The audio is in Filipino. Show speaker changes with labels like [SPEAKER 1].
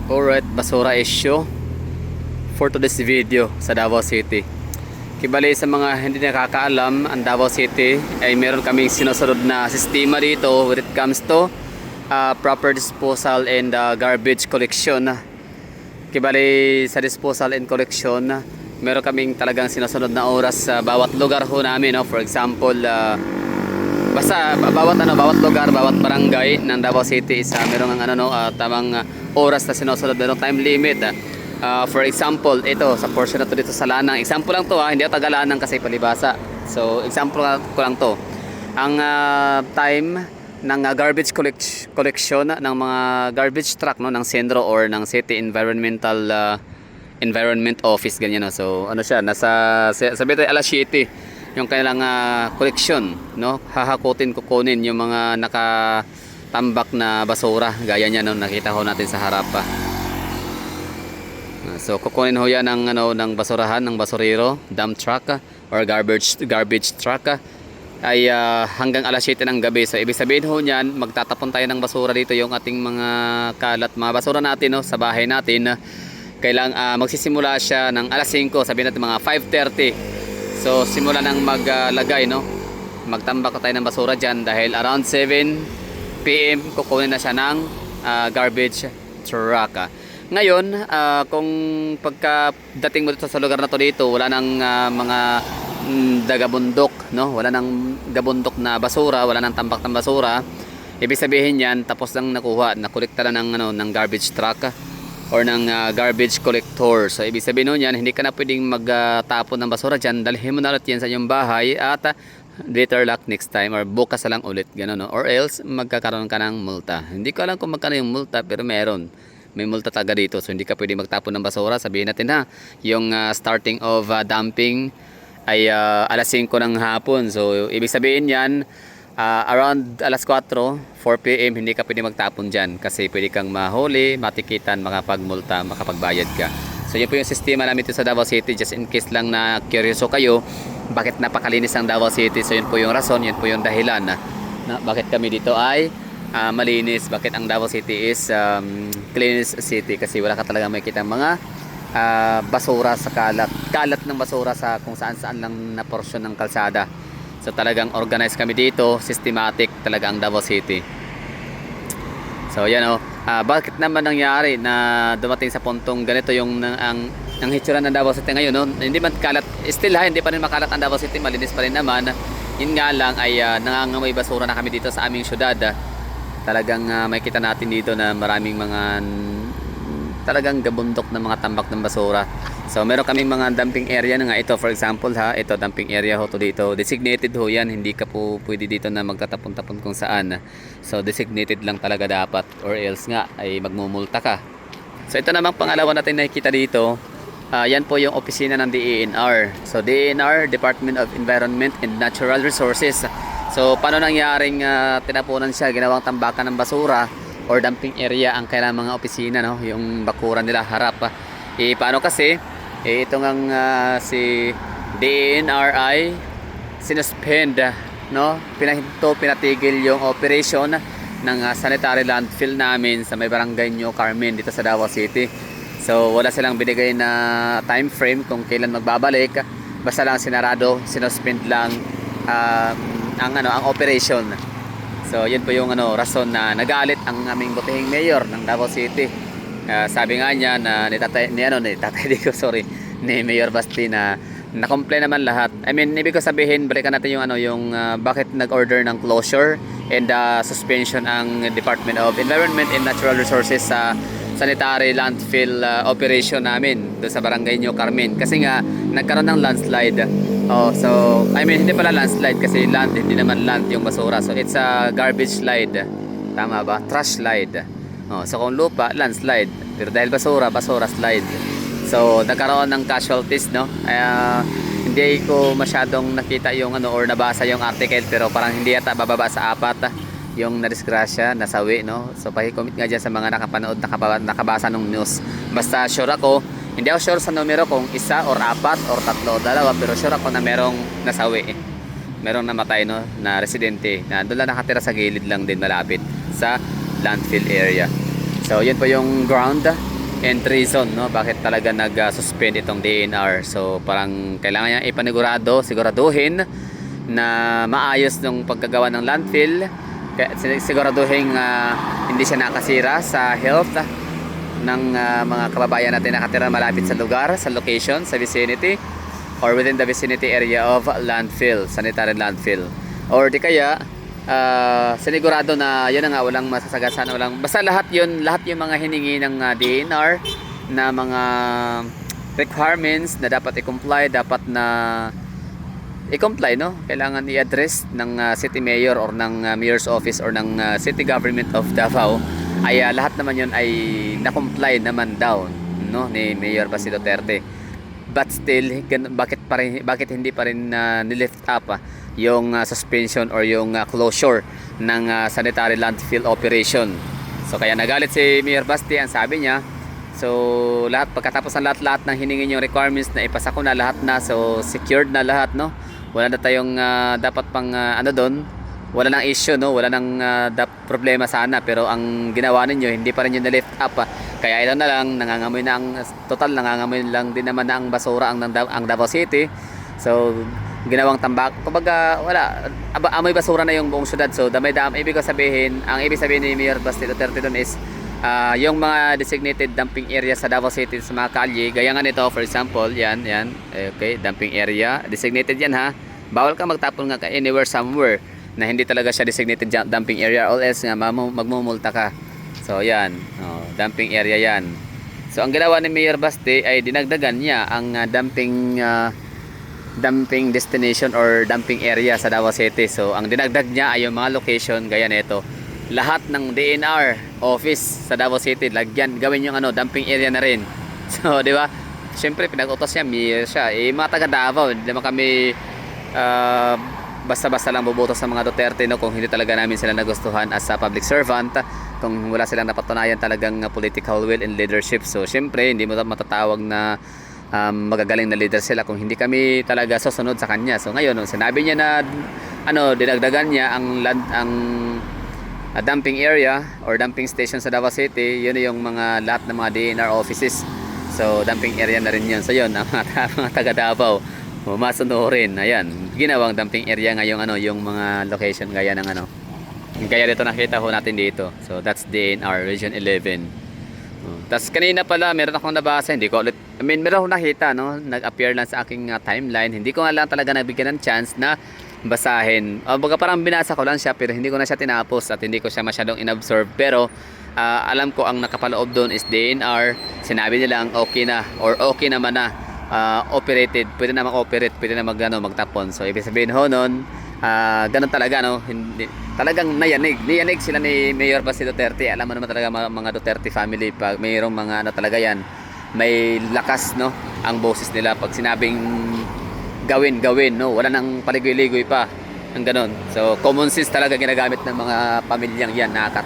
[SPEAKER 1] Alright, basura issue for today's video sa Davao City. Kibali sa mga hindi nakakaalam, ang Davao City ay meron kaming sinusunod na sistema dito when it comes to proper disposal and garbage collection. Kibali sa disposal and collection, meron kaming talagang sinusunod na oras sa bawat lugar ho namin, no? For example, basta bawat lugar, bawat barangay ng Davao City is merong tamang oras na sinusunod, merong time limit. For example, ito sa portion na to dito sa Lanang. Example lang to, hindi ako taga-Lanang kasi palibasa. So, example ko lang to. Ang time ng garbage collection ng mga garbage truck, no, ng sentro or ng City Environment Office, ganyan, no. So, ano siya, sabi tayo alas 7 yung kailang collection, no, kukunin yung mga nakatambak na basura gaya niya, no, nakita ho natin sa harap pa. So kukunin ho yan ng basurahan ng basurero, dump truck or garbage truck ay hanggang alas 7 ng gabi. So ibig sabihin ho niyan, magtatapon tayo ng basura dito, yung ating mga kalat, mga basura natin, no, sa bahay natin. Kailang magsisimula siya ng alas 5, sabihin natin mga 5:30. So simula nang maglagay, no, magtambak tayo ng basura dyan dahil around 7 PM kukunin na siya ng garbage truck. Ngayon, kung pagkadating mo dito sa lugar na to dito, wala nang mga dagabundok, no, wala nang gabundok na basura, wala nang tambak ng basura, ibig sabihin yan tapos lang nakolekta na ng garbage truck or ng garbage collector. So ibig sabihin nun yan, hindi ka na pwedeng magtapon ng basura dyan, dalhin mo na ulit yan sa iyong bahay at later luck next time or bukas na lang ulit, gano'n, no? Or else magkakaroon ka ng multa. Hindi ko alam kung magkano yung multa, pero may multa taga dito. So hindi ka pwedeng magtapon ng basura. Sabihin natin yung starting of dumping ay alas 5 ng hapon. So ibig sabihin yan, around alas 4 PM hindi ka pwede magtapon dyan kasi pwede kang mahuli, matikitan, makapagmulta, makapagbayad ka. So yun po yung sistema namin dito sa Davao City, just in case lang na curious kayo bakit napakalinis ang Davao City. So yun po yung rason, yun po yung dahilan na bakit kami dito ay malinis, bakit ang Davao City is cleanest city, kasi wala ka talaga makikita mga basura sa kalat ng basura sa kung saan lang na porsyon ng kalsada. So talagang organized kami dito, systematic talaga ang Davao City. So yan, bakit naman nangyari na dumating sa puntong ganito yung ang hitsura ng Davao City ngayon, no? Hindi man kalat, still hindi pa rin makalat ang Davao City, malinis pa rin naman. Yun nga lang ay nangangamoy basura na kami dito sa aming syudad. Talagang makikita natin dito na maraming mga talagang gabundok na mga tambak ng basura. So meron kaming mga dumping area na nga ito, for example ito dumping area ho to dito. Designated ho yan, hindi ka po pwede dito na magtatapon-tapon kung saan. So designated lang talaga dapat or else nga ay magmumulta ka. So ito namang pangalawa natin nakikita dito. Yan po yung opisina ng DENR. So DENR, Department of Environment and Natural Resources. So paano nangyaring tinapunan siya, ginawang tambakan ng basura or dumping area ang kailang mga opisina, no? Yung bakuran nila harap. Paano kasi ito ngang si DNRI sinuspend, no? Pinatigil yung operation ng sanitary landfill namin sa may barangay New Carmen dito sa Davao City. So wala silang binigay na time frame kung kailan magbabalik, basta lang sinarado, sinuspend lang ang operation. So yun po yung rason na nagalit ang aming butihing mayor ng Davao City. Sabi nga niya na ni Mayor Basti na na-complain naman lahat. I mean, ibig ko sabihin, balikan natin yung bakit nag-order ng closure and suspension ang Department of Environment and Natural Resources sa sanitary landfill operation namin doon sa barangay New Carmen. Kasi nga nagkaroon ng landslide. So I mean, hindi pala landslide kasi hindi naman land yung basura. So it's a garbage slide. Tama ba? Trash slide. So kung lupa, landslide. Pero dahil basura slide. So nagkaroon ng casualties, no? Hindi ko masyadong nakita yung or nabasa yung article, pero parang hindi yata bababa sa 4 yung nadisgrasya, nasawi, no? So paki-comment nga dyan sa mga nakapanood, nakabasa ng news. Basta sure ako, hindi ako sure sa numero kung 1 or 4 or 3 o 2, pero sure ako na merong nasawi. Merong namatay, no, na residente na doon lang nakatira sa gilid lang din malapit sa landfill area. So yun po yung ground and reason, no, bakit talaga nag-suspend itong DNR. So parang kailangan niya ipanigurado, siguraduhin na maayos ng pagkagawa ng landfill. Kaya siguraduhin hindi siya nakasira sa health ng mga kababayan natin nakatira malapit sa lugar, sa location, sa vicinity or within the vicinity area of landfill, sanitary landfill. Or di kaya sinigurado na yun na nga, walang masasagasan, walang, basta lahat yung mga hiningi ng DNR na mga requirements na dapat i-comply, dapat na i-comply, no? Kailangan i-address ng city mayor or ng mayor's office or ng city government of Davao ay lahat naman yun ay na-comply naman daw, no, ni Mayor Baste Duterte. But still, bakit hindi pa rin nilift up yung suspension or yung closure ng sanitary landfill operation. So kaya nagalit si Mayor Baste, ang sabi niya, so pagkatapos ng lahat ng hiningi yung requirements na ipasa ko na lahat na, so secured na lahat, no? Wala na tayong dapat pang ano doon, wala nang issue, no, wala nang problema sana, pero ang ginawa ninyo hindi pa rin yung na-lift up. Kaya ito na lang, nangangamoy lang din naman na ang basura ang Davao City. So ginawang tambak, kumbaga wala, amoy basura na yung buong syudad. So ibig sabihin ni Mayor Baste Duterte doon is yung mga designated dumping area sa Davao City sa mga kalye, gaya nga nito, for example, yan, okay, dumping area, designated yan ha. Bawal ka magtapon nga anywhere somewhere na hindi talaga siya designated dumping area, or else nga magmumulta ka. So yan, dumping area yan. So ang ginawa ni Mayor Baste ay dinagdagan niya ang dumping destination or dumping area sa Davao City. So ang dinagdag niya ay yung mga location gaya nito. Lahat ng DNR office sa Davao City, gawin yung dumping area na rin. So di ba? Siyempre pinag-utos niya, mayor siya. Mga taga Davao, hindi naman kami basta-basta lang bubuto sa mga Duterte, no, kung hindi talaga namin sila nagustuhan as a public servant, kung wala silang napatunayan talagang political will and leadership. So syempre hindi mo matatawag na magagaling na leader sila kung hindi kami talaga susunod sa kanya. So ngayon, nung sinabi niya na dinagdagan niya ang dumping area or dumping station sa Davao City, yun yung lahat ng mga DNR offices. So dumping area na rin yun. So yun, ang mga taga Davao masunurin. Ayan, ginawang dumping area ngayong yung mga location gaya ng gaya dito nakita ho natin dito. So that's DNR Region 11. Tapos kanina pala meron akong nabasa, hindi ko ulit, meron akong nakita, no, nag-appear lang sa aking timeline. Hindi ko nga lang talaga nabigyan ng chance na basahin. Baga parang binasa ko lang siya pero hindi ko na siya tinapos at hindi ko siya masyadong inabsorb. Pero alam ko ang nakapaloob doon is DNR. Sinabi nilang okay na or okay naman na, operated, pwede na mag-operate, pwede na magtapon. So ibig sabihin ho noon, ganun talaga, no, hindi, talagang niyanig sila ni Mayor Baste Duterte. Alam mo naman talaga mga Duterte family, pag mayroong mga talaga yan, may lakas, no, ang boses nila pag sinabing gawin, no, wala nang paligoy-ligoy pa, ang ganun. So common sense talaga ginagamit ng mga pamilyang yan,